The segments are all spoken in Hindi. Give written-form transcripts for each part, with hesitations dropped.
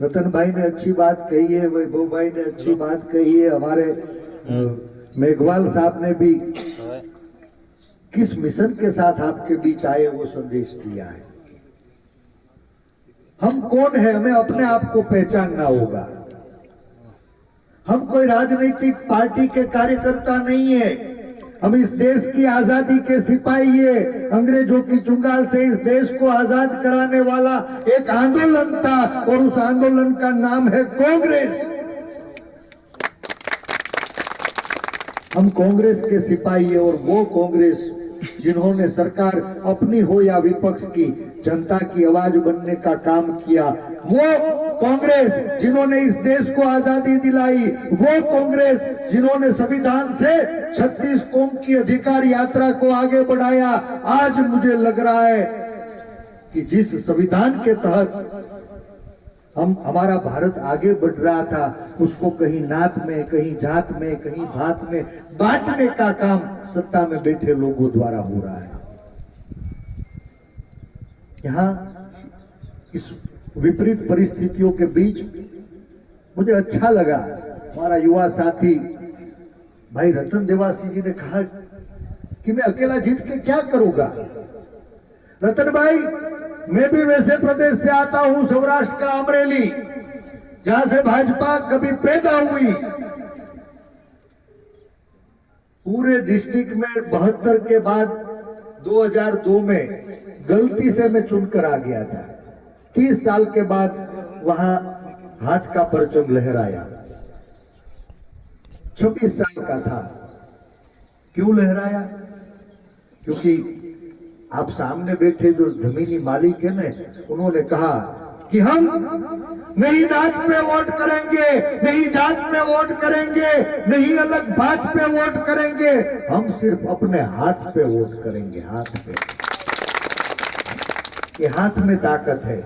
रतन भाई ने अच्छी बात कही है, वैभव भाई ने अच्छी बात कही है, हमारे मेघवाल साहब ने भी किस मिशन के साथ आपके बीच आए वो संदेश दिया है। हम कौन है, हमें अपने आप को पहचानना होगा। हम कोई राजनीतिक पार्टी के कार्यकर्ता नहीं है, हम इस देश की आजादी के सिपाही है। अंग्रेजों की चुंगाल से इस देश को आजाद कराने वाला एक आंदोलन था और उस आंदोलन का नाम है कांग्रेस। हम कांग्रेस के सिपाही है और वो कांग्रेस जिन्होंने सरकार अपनी हो या विपक्ष की जनता की आवाज बनने का काम किया, वो कांग्रेस जिन्होंने इस देश को आजादी दिलाई, वो कांग्रेस जिन्होंने संविधान से 36 कौम की अधिकार यात्रा को आगे बढ़ाया। आज मुझे लग रहा है कि जिस संविधान के तहत हमारा भारत आगे बढ़ रहा था, उसको कहीं नात में, कहीं जात में, कहीं भात में बांटने का काम सत्ता में बैठे लोगों द्वारा हो रहा है। यहां इस विपरीत परिस्थितियों के बीच मुझे अच्छा लगा, हमारा युवा साथी भाई रतन देवासी जी ने कहा कि मैं अकेला जीत के क्या करूंगा। रतन भाई, मैं भी वैसे प्रदेश से आता हूं, सौराष्ट्र का अमरेली, जहां से भाजपा कभी पैदा हुई। पूरे डिस्ट्रिक्ट में 72 के बाद 2002 में गलती से मैं चुनकर आ गया था। 30 साल के बाद वहां हाथ का परचम लहराया। 26 साल का था। क्यों लहराया? क्योंकि आप सामने बैठे जो जमीनी मालिक है ना, उन्होंने कहा कि हम नहीं नात पे वोट करेंगे, नहीं जात पे वोट करेंगे, नहीं अलग बात पे वोट करेंगे, हम सिर्फ अपने हाथ पे वोट करेंगे। हाथ पे, ये हाथ में ताकत है,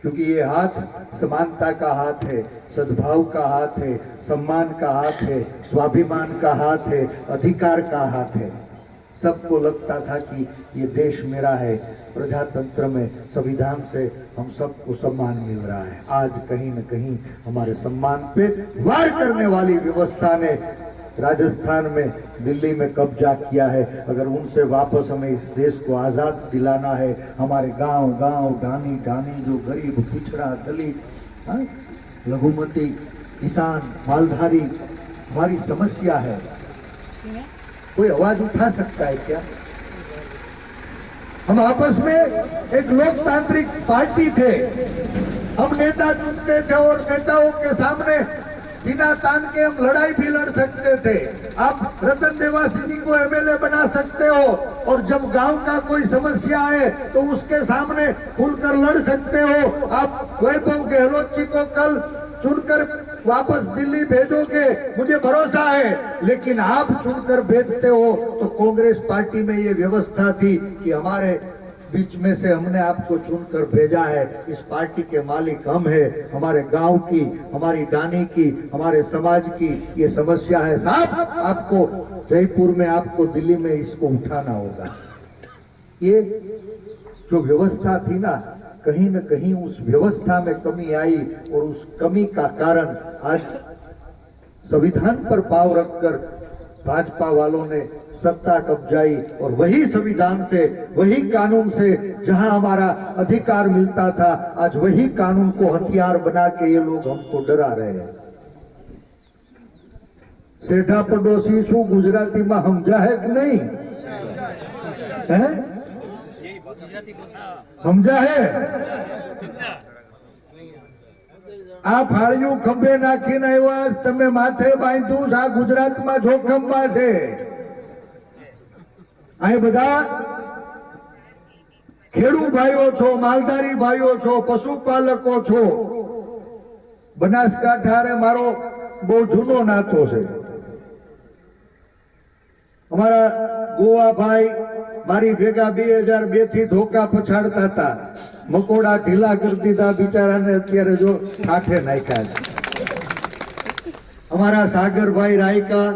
क्योंकि ये हाथ समानता का हाथ है, सद्भाव का हाथ है, सम्मान का हाथ है, स्वाभिमान का हाथ है, अधिकार का हाथ है। सबको लगता था कि ये देश मेरा है, प्रजातंत्र में संविधान से हम सबको सम्मान मिल रहा है। आज कहीं न कहीं हमारे सम्मान पे वार करने वाली व्यवस्था ने राजस्थान में, दिल्ली में कब्जा किया है। अगर उनसे वापस हमें इस देश को आजाद दिलाना है, हमारे गांव गांव, डानी डानी, जो गरीब, पिछड़ा, दलित, लघुमती, किसान, मालधारी, हमारी समस्या है। कोई आवाज उठा सकता है क्या? हम आपस में एक लोकतांत्रिक पार्टी थे, हम नेता चुनते थे और नेताओं के सामने सीना तान के हम लड़ाई भी लड़ सकते थे। आप रतन देवासी जी को एमएलए बना सकते हो और जब गांव का कोई समस्या है तो उसके सामने खुलकर लड़ सकते हो। आप वैभव गहलोत जी को कल चुनकर वापस दिल्ली भेजोगे, मुझे भरोसा है, लेकिन आप चुनकर भेजते हो तो कांग्रेस पार्टी में ये व्यवस्था थी कि हमारे बीच में से हमने आपको चुनकर भेजा है। इस पार्टी के मालिक हम हैं, हमारे गांव की, हमारी डानी की, हमारे समाज की ये समस्या है साहब, आपको जयपुर में, आपको दिल्ली में इसको उठाना होगा। ये जो व्यवस्था थी ना, कहीं न कहीं उस व्यवस्था में कमी आई और उस कमी का कारण आज संविधान पर पाव रखकर भाजपा वालों ने सत्ता कब्जाई और वही संविधान से, वही कानून से जहां हमारा अधिकार मिलता था, आज वही कानून को हथियार बना के ये लोग हमको डरा रहे हैं। सेठा पड़ोसी शू गुजराती में समझा है कि नहीं है? समझा है? આ ફાળિયું ખંભે નાખીને આવ્યા, તમે માથે બાંધ્યું, આ ગુજરાતમાં જોખમમાં છે। અહીં બધા ખેડૂ ભાઈઓ છો, માલધારી ભાઈઓ છો, પશુપાલકો છો। બનાસકાંઠારે મારો બહુ જૂનો નાતો છે। અમારા ગોવા ભાઈ મારી ભેગા 2002 થી ધોકા પછાડતા હતા, મકોડા ઢીલા કરી દીધા બિચારાને, અત્યારે જો ઠાઠે નાખ્યા। અમારા સાગરભાઈ રાયકા,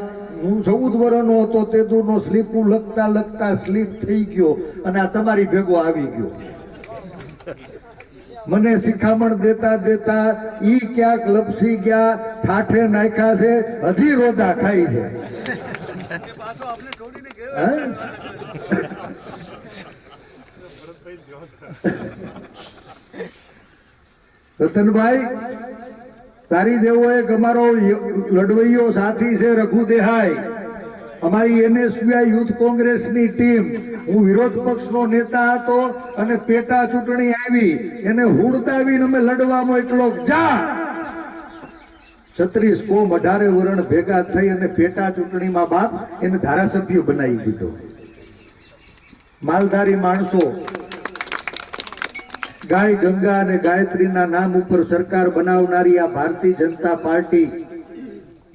હું 14 વર્ષનો હતો તેદુનો સ્લીપું લખતા લખતા સ્લીપ થઈ ગયો અને આ તમારી ભેગો આવી ગયો। મને શિખામણ દેતા દેતા ઈ ક્યાંક લપસી ગયા, ઠાઠે નાખ્યા છે, હજી રોદા ખાઈ છે. હે? રતનભાઈ, તારી જેવો એક અમારો લડવૈયો સાથી છે રઘુ દેહાઈ, અમારી NSUI યુથ કોંગ્રેસની ટીમ. હું વિરોધ પક્ષનો નેતા હતો અને પેટા ચૂંટણી આવી, એને હુડતાવીને અમે લડવા મોકલો. જા 36 કોમ 18 વરણ ભેગા થઈ અને પેટા ચૂંટણીમાં બાપ એને ધારાસભ્ય બનાવી દીધો. માલધારી માણસો ગાય ગંગા અને ગાયત્રીના નામ ઉપર સરકાર બનાવનારી આ ભારતીય જનતા પાર્ટી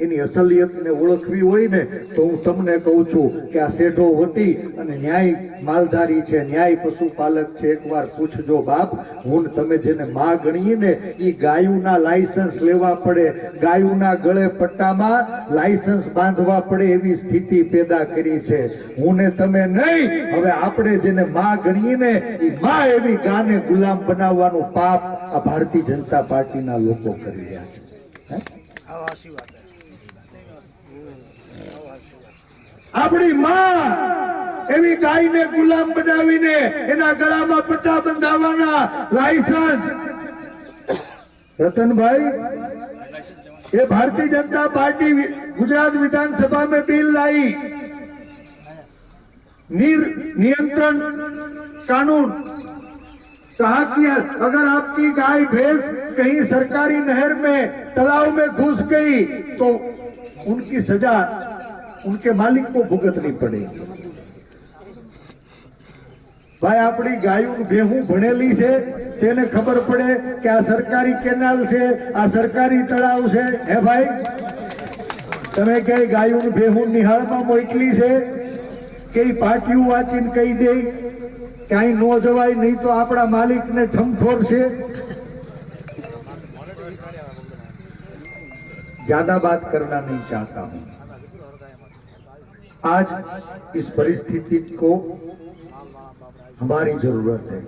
એની અસલિયતને ઓળખવી હોય ને તો હું તમને કહું છું કે આ શેઢો વટી અને ન્યાય માલધારી છે, ન્યાય પશુપાલક છે. એકવાર પૂછજો બાપ, હું તમે જેને માં ગણીએ ને એ ગાયુના લાયસન્સ લેવા પડે, ગાયુના ગળે પટ્ટામાં લાયસન્સ બાંધવા પડે એવી સ્થિતિ પેદા કરી છે. હું ને તમે નહીં, હવે આપણે જેને માં ગણીએ ને એ માં એવી ગાને ગુલામ બનાવવાનું પાપ આ ભારતીય જનતા પાર્ટીના લોકો કરી રહ્યા છે. આપણી માં એવી ગાયને ગુલામ બનાવીને એના ગળામાં પટ્ટા બંધાવવાના લાયસન્સ. રતનભાઈ, ये भारतीय जनता पार्टी गुजरात विधानसभा में बिल लाई, नियंत्रण कानून. कहा कि अगर आपकी गाय भैंस कहीं सरकारी नहर में तालाब में घुस गई तो उनकी सजा उनके मालिक को भुगतनी पड़ेगी. भाई अपनी गायों भेहूं भणेली છે, તેને ખબર પડે કે આ સરકારી કેનાલ છે, આ સરકારી તળાવ છે. હે ભાઈ, તમે કે ગાયોं ભેહું નિહાળમાં મોકલી છે કે પાટિયું વાંચીને કહી દે કે અહીં નો જવાય, નહીં તો આપણા માલિકને ઠમઠોર છે. ज्यादा बात करना नहीं चाहता हूं. आज इस परिस्थिति को हमारी जरूरत है.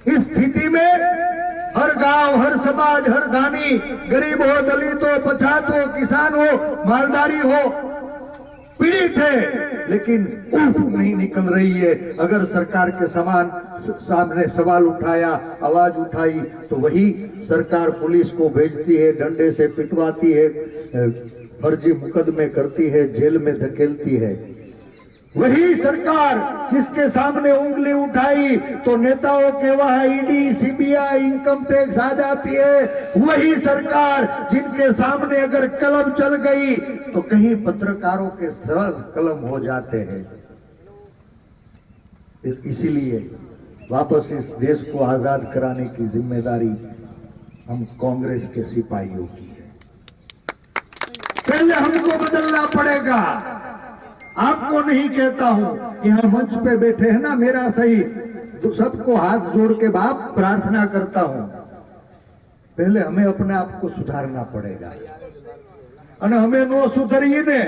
इस स्थिति में हर गांव, हर समाज, हर धानी, गरीब हो, दलित हो, पछात हो, किसान हो, मालधारी हो, पीड़ित है, लेकिन ऊँट नहीं निकल रही है. अगर सरकार के सामने सवाल उठाया, आवाज उठाई तो वही सरकार पुलिस को भेजती है, डंडे से पिटवाती है, फर्जी मुकदमे करती है, जेल में धकेलती है. वही सरकार जिसके सामने उंगली उठाई तो नेताओं के वहां ईडी, सीबीआई, इनकम टैक्स आ जाती है. वही सरकार जिनके सामने अगर कलम चल गई तो कहीं पत्रकारों के सर कलम हो जाते हैं. इसीलिए वापस इस देश को आजाद कराने की जिम्मेदारी हम कांग्रेस के सिपाहियों की है. पहले हमको बदलना पड़ेगा. आपको नहीं कहता हूं, यहां मंच पे बैठे हैं ना मेरा सही, तो सबको हाथ जोड़ के बाप प्रार्थना करता हूं. पहले हमें अपने आप को सुधारना पड़ेगा. અને અમે નો સુધરીએ ને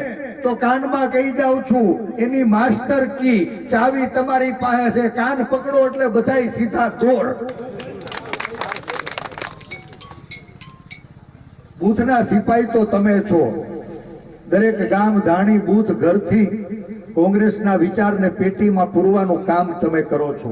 તો કાનમાં કહી જાઉં છું, એની માસ્ટર કી ચાવી તમારી પાસે છે, કાન પકડો એટલે બધાય સીધા દોર. બૂથના સિપાઈ તો તમે છો. દરેક ગામ, ધાણી, બૂથ, ઘરથી કોંગ્રેસના વિચારને પેટીમાં પૂરવાનું કામ તમે કરો છો.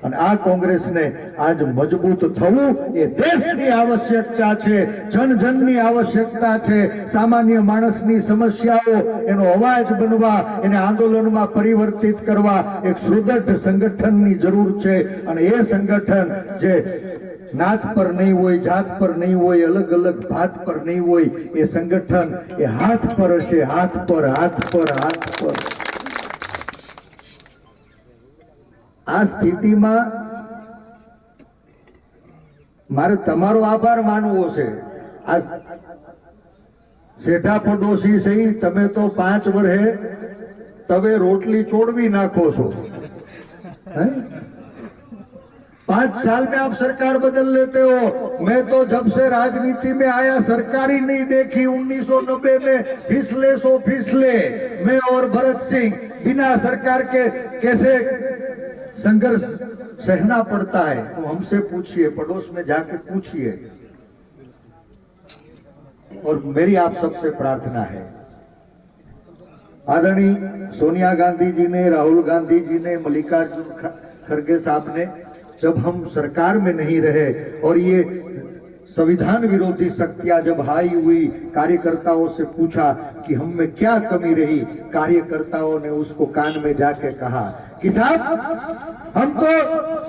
અને આ કોંગ્રેસને આજ મજબૂત થવું એ દેશની આવશ્યકતા છે, જનજનની આવશ્યકતા છે. સામાન્ય માણસની સમસ્યાઓ એનો અવાજ બનવા, એને આંદોલનમાં પરિવર્તિત કરવા એક સુદૃઢ સંગઠનની જરૂર છે. અને એ સંગઠન જે નાત પર નહીં હોય, જાત પર નહીં હોય, અલગ અલગ ભાત પર નહીં હોય, એ સંગઠન એ હાથ પર હશે. હાથ પર, હાથ પર, હાથ પર. આ સ્થિતિમાં મારે તમારો આભાર માનવો છે. આ શેઠા પડોશી સહી, તમે તો 5 વર્ષે તવે રોટલી ચોડવી નાખો છો. 5 साल में आप सरकार बदल लेते हो. मैं तो जब से राजनीति में आया सरकारी नहीं देखी. 1990 में फिसले सो फिसले. मैं और भरत सिंह बिना सरकार के कैसे संघर्ष सहना पड़ता है तो हमसे पूछिए, पड़ोस में जाके पूछिए। और मेरी आप सबसे प्रार्थना है, आदरणीय सोनिया गांधी जी ने, राहुल गांधी जी ने, मल्लिकार्जुन खड़गे साहब ने, जब हम सरकार में नहीं रहे और ये संविधान विरोधी शक्तियां जब हाई हुई, कार्यकर्ताओं से पूछा कि हम में क्या कमी रही, कार्यकर्ताओं ने उसको कान में जाके कहा कि साहब हम तो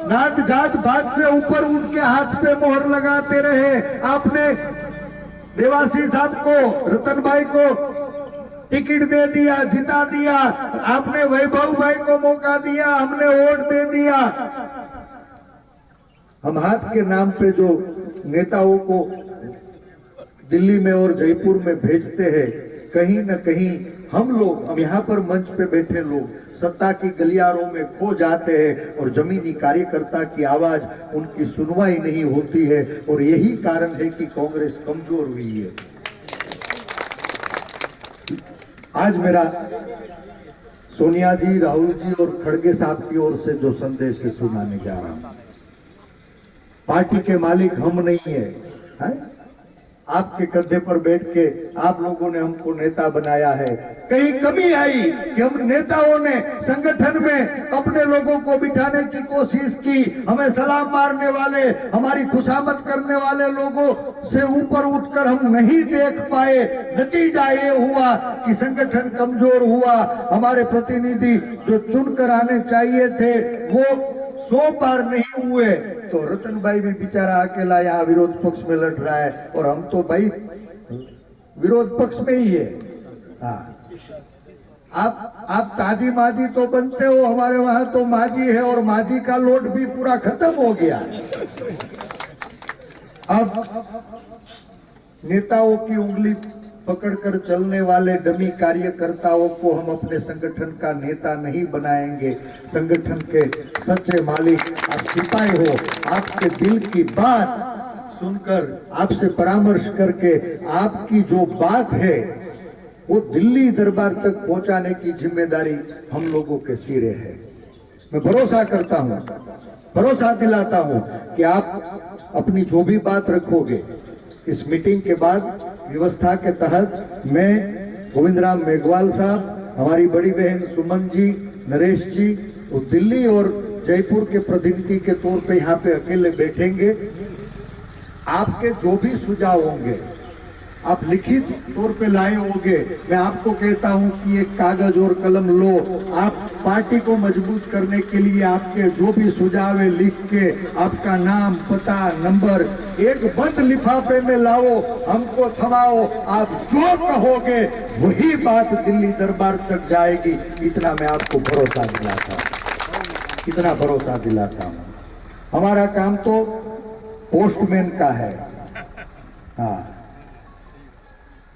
नात जात बात से ऊपर उनके हाथ पे मोहर लगाते रहे। आपने देवासी साहब को, रतन भाई को टिकट दे दिया, जिता दिया, आपने वैभव भाई को मौका दिया, हमने वोट दे दिया। हम हाथ के नाम पे जो नेताओं को दिल्ली में और जयपुर में भेजते हैं, कहीं न कहीं हम यहाँ पर मंच पे बैठे लोग सत्ता की गलियारों में खो जाते हैं और जमीनी कार्यकर्ता की आवाज उनकी सुनवाई नहीं होती है। और यही कारण है कि कांग्रेस कमजोर हुई है। आज मेरा सोनिया जी, राहुल जी और खड़गे साहब की ओर से जो संदेश है सुनाने जा रहा हूं। पार्टी के मालिक हम नहीं है? आपके कंधे पर बैठ के आप लोगों ने हमको नेता बनाया है। कहीं कमी आई कि हम नेताओं ने संगठन में अपने लोगों को बिठाने की कोशिश की, हमें सलाम मारने वाले, हमारी खुशामद करने वाले लोगों से ऊपर उठकर हम नहीं देख पाए। नतीजा ये हुआ कि संगठन कमजोर हुआ। हमारे प्रतिनिधि जो चुनकर आने चाहिए थे वो 100 पार नहीं हुए, तो रतन भाई भी बेचारा अकेला यहाँ विरोध पक्ष में लड़ रहा है और हम तो भाई विरोध पक्ष में ही है। हाँ, आप ताजी माजी तो बनते हो, हमारे वहां तो माजी है और माजी का लोड भी पूरा खत्म हो गया। अब नेताओं की उंगली पकड़कर चलने वाले डमी कार्यकर्ताओं को हम अपने संगठन का नेता नहीं बनाएंगे। संगठन के सच्चे मालिक आप सिपाही हो। आपके दिल की बात सुनकर, आपसे परामर्श करके आपकी जो बात है वो दिल्ली दरबार तक पहुंचाने की जिम्मेदारी हम लोगों के सिरे है। मैं भरोसा करता हूं, भरोसा दिलाता हूं कि आप अपनी जो भी बात रखोगे इस मीटिंग के बाद व्यवस्था के तहत मैं, गोविंद राम मेघवाल साहब, हमारी बड़ी बहन सुमन जी, नरेश जी, वो दिल्ली और जयपुर के प्रतिनिधि के तौर पे यहाँ पे अकेले बैठेंगे। आपके जो भी सुझाव होंगे आप लिखित तौर पे लाए होंगे। मैं आपको कहता हूं कि एक कागज और कलम लो। आप पार्टी को मजबूत करने के लिए आपके जो भी सुझाव है लिख के आपका नाम, पता, नंबर एक बंद लिफाफे में लाओ, हमको थमाओ। आप जो कहोगे वही बात दिल्ली दरबार तक जाएगी। इतना मैं आपको भरोसा दिलाता हूं, इतना भरोसा दिलाता हूं। हमारा काम तो पोस्टमैन का है। हाँ,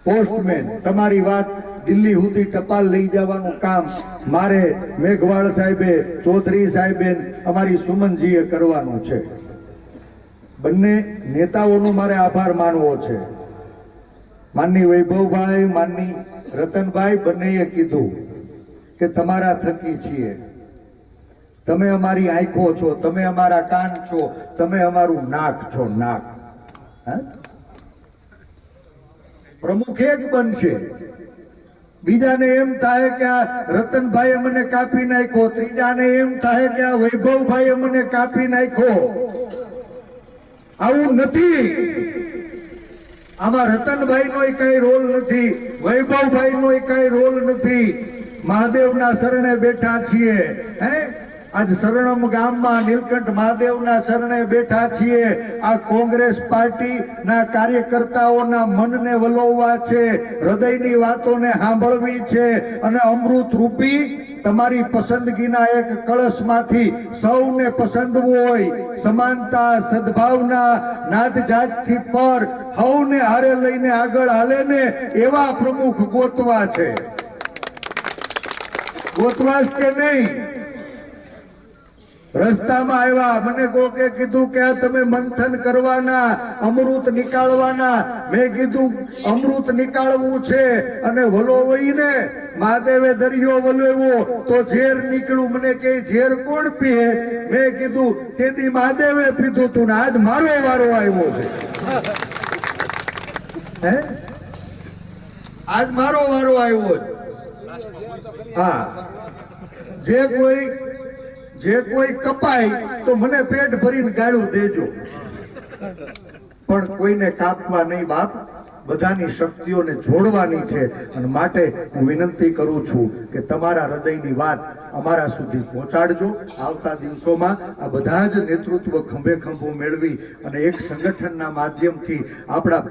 પોસ્ટમેન તમારી વાત દિલ્હી સુધી ટપાલ લઈ જવાનું કામ મારે, મેઘવાળ સાહેબે, ચૌધરી સાહેબે, અમારી સુમનજીએ કરવાનું છે। બંને નેતાઓનો મારે આભાર માનવો છે। માનની વૈભવભાઈ, માનની રતનભાઈ બંનેએ કીધું કે તમારા થકી છીએ, તમે અમારી આંખો છો, તમે અમારા કાન છો, તમે અમારું નાક છો, નાક। હા, પ્રમુખ એક બનશે, બીજાને એમ થાય કે આ રતનભાઈએ મને કાપી નાખ્યો, ત્રીજાને એમ થાય કે આ વૈભવભાઈએ મને કાપી નાખ્યો। આવું નથી। આમાં રતનભાઈનો કઈ રોલ નથી, વૈભવભાઈનો કઈ રોલ નથી। મહાદેવના શરણે બેઠા છીએ। હે, आज शरणम गाम में नीलकंठ महादेव ना शरणे बैठा छे। आ कांग्रेस पार्टी ना कार्यकर्ताओं ना मन ने वलोवा छे, हृदय नी वातों ने सांभळवी छे अने अमृत रूपी तमारी पसंदगीना एक कलश माथी सौने पसंदवो होय, समानता, सद्भावना, नात जात थी पर हौने हारे लईने आगळ हाले ने एवा प्रमुख गोतवा छे। गोतवास के नहीं। रस्ता में आया मने कोके कीधु के तमे मंथन करवाना, अमृत निकालवाना। मैं कीधु अमृत निकालवू छे अने वलोवीने મહાદેવે દરિયો વલોવ્યો તો ઝેર નીકળ્યું. મને કે ઝેર કોણ પીએ? મેં કીધું તેથી મહાદેવે પીધું તું ને આજ મારો વારો આવ્યો છે. હે, આજ મારો વારો આવ્યો છે. હા, જે કોઈ કપાય તો મને પેટ ભરીને ગાળું દેજો, પણ કોઈને કાપવા નહીં બાપ. બધાની શક્તિઓને જોડવાની છે અને માટે હું વિનંતી કરું છું કે તમારા હૃદયની વાત અમારા સુધી પહોંચાડજો. આવતા દિવસોમાં આ બધા જ નેતૃત્વ ખંભે ખંભો મેળવી અને એક સંગઠનના માધ્યમથી આપણા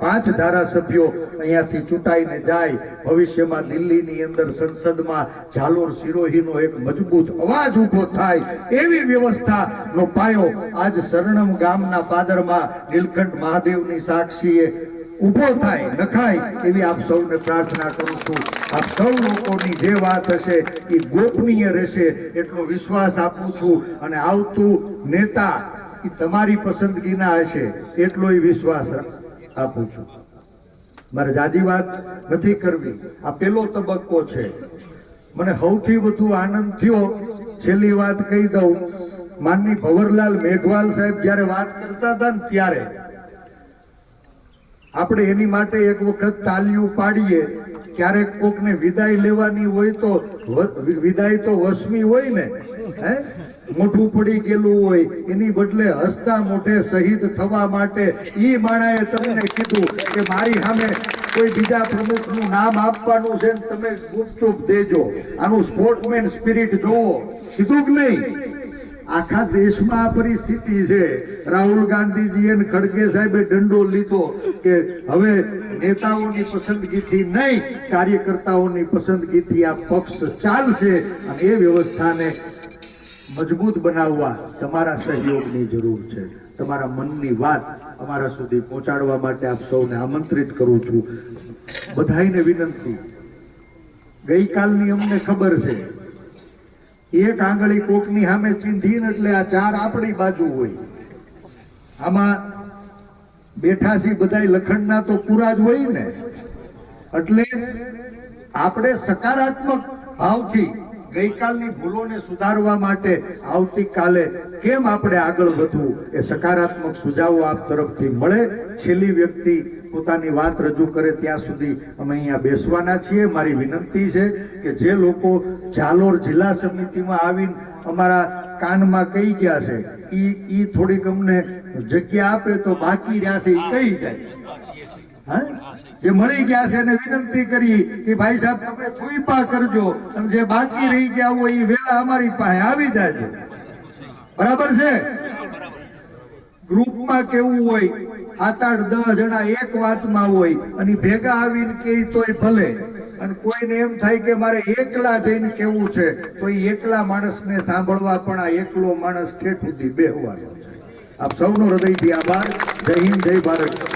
5 ધારાસભ્યો અહીંયાથી ચૂંટાઈને જાય. ભવિષ્યમાં દિલ્હીની અંદર સંસદમાં ઝાલોર સિરોહીનો એક મજબૂત અવાજ ઊભો થાય એવી વ્યવસ્થાનો પાયો આજ સરણમ ગામના પાદરમાં નીલકંઠ મહાદેવની સાક્ષીએ ઉભો થાય, નખાય એવી આપ સૌને પ્રાર્થના કરું છું. આપ સૌ લોકોની જે વાત હશે એ ગોપનીય રહેશે એટલો વિશ્વાસ આપું છું. અને આવતું નેતા એ તમારી પસંદગીના હશે એટલો વિશ્વાસ આપું છું. મારે જાજી વાત નથી કરવી. આ પહેલો તબક્કો છે. મને સૌથી વધુ આનંદ થયો, છેલ્લી વાત કહી દઉં, માનની ભંવરલાલ મેઘવાલ સાહેબ જ્યારે વાત કરતા હતા ને ત્યારે આપણે એની માટે એક વખત તાલીઓ પાડીએ. ક્યારેક કોકને વિદાય લેવાની હોય તો વિદાય તો વસમી હોય ને, હે, મોઢું પડી ગયેલું હોય એની બદલે હસતા મોઢે શહીદ થવા માટે ઈ માણાએ તમને કીધું કે મારી સામે કોઈ બીજા પ્રમુખનું નામ આપવાનું છે ને તમે ગુપચુપ દેજો. આનું સ્પોર્ટમેન સ્પિરિટ જોવો. કીધું કે નહીં? આખા દેશમાં આ પરિસ્થિતિ છે. રાહુલ ગાંધીજી અને ખડગે સાહેબે દંડો લીધો કે હવે નેતાઓની પસંદગીથી નહીં, કાર્યકર્તાઓની પસંદગીથી આ પક્ષ ચાલશે. અને એ વ્યવસ્થાને મજબૂત બનાવવા તમારા સહયોગની જરૂર છે. તમારા મનની વાત અમારા સુધી પહોંચાડવા માટે આપ સૌને આમંત્રિત કરું છું. બધાઈને વિનંતી, ગઈકાલની અમને ખબર છે, એક આંગળી કોકની સામે ચીંધી ને એટલે આ 4 આપણી બાજુ હોય. આમાં બેઠા છે બધાય લખણના તો પૂરા જ હોય ને. એટલે આપણે સકારાત્મક ભાવથી ગઈકાલની ભૂલોને સુધારવા માટે આવતીકાલે કેમ આપણે આગળ વધવું એ સકારાત્મક સુઝાવો આપ તરફથી મળે. છેલ્લી વ્યક્તિ પોતાની વાત રજૂ કરે ત્યાં સુધી અમે અહીંયા બેસવાના છીએ. મારી વિનંતી છે કે જે લોકો ઝાલોર જિલ્લા સમિતિમાં આવીને અમારા કાનમાં કહી ગયા છે ઈ થોડીક અમને જગ્યા આપે તો બાકી રહ્યા છે ઈ કહી જાય. હા, જે મળી ગયા છે એને વિનંતી કરી કે ભાઈ સાહેબ તમે થૂઈપા કરજો અને જે બાકી રહી ગયા હોય એ વેલા અમારી પાસે આવી જાજો. બરાબર છે? ગ્રુપમાં કેવું હોય, 7-8-10 જણા એક વાતમાં હોય અને ભેગા આવીને કે તોય ભલે, અને કોઈને એમ થાય કે મારે એકલા જઈને કેવું છે તો એ એકલા માણસને સાંભળવા પણ આ એકલો માણસ ઠેઠ સુધી બેહવાનો છે. આપ સૌનો હૃદયથી આભાર. જય હિન્દ, જય ભારત.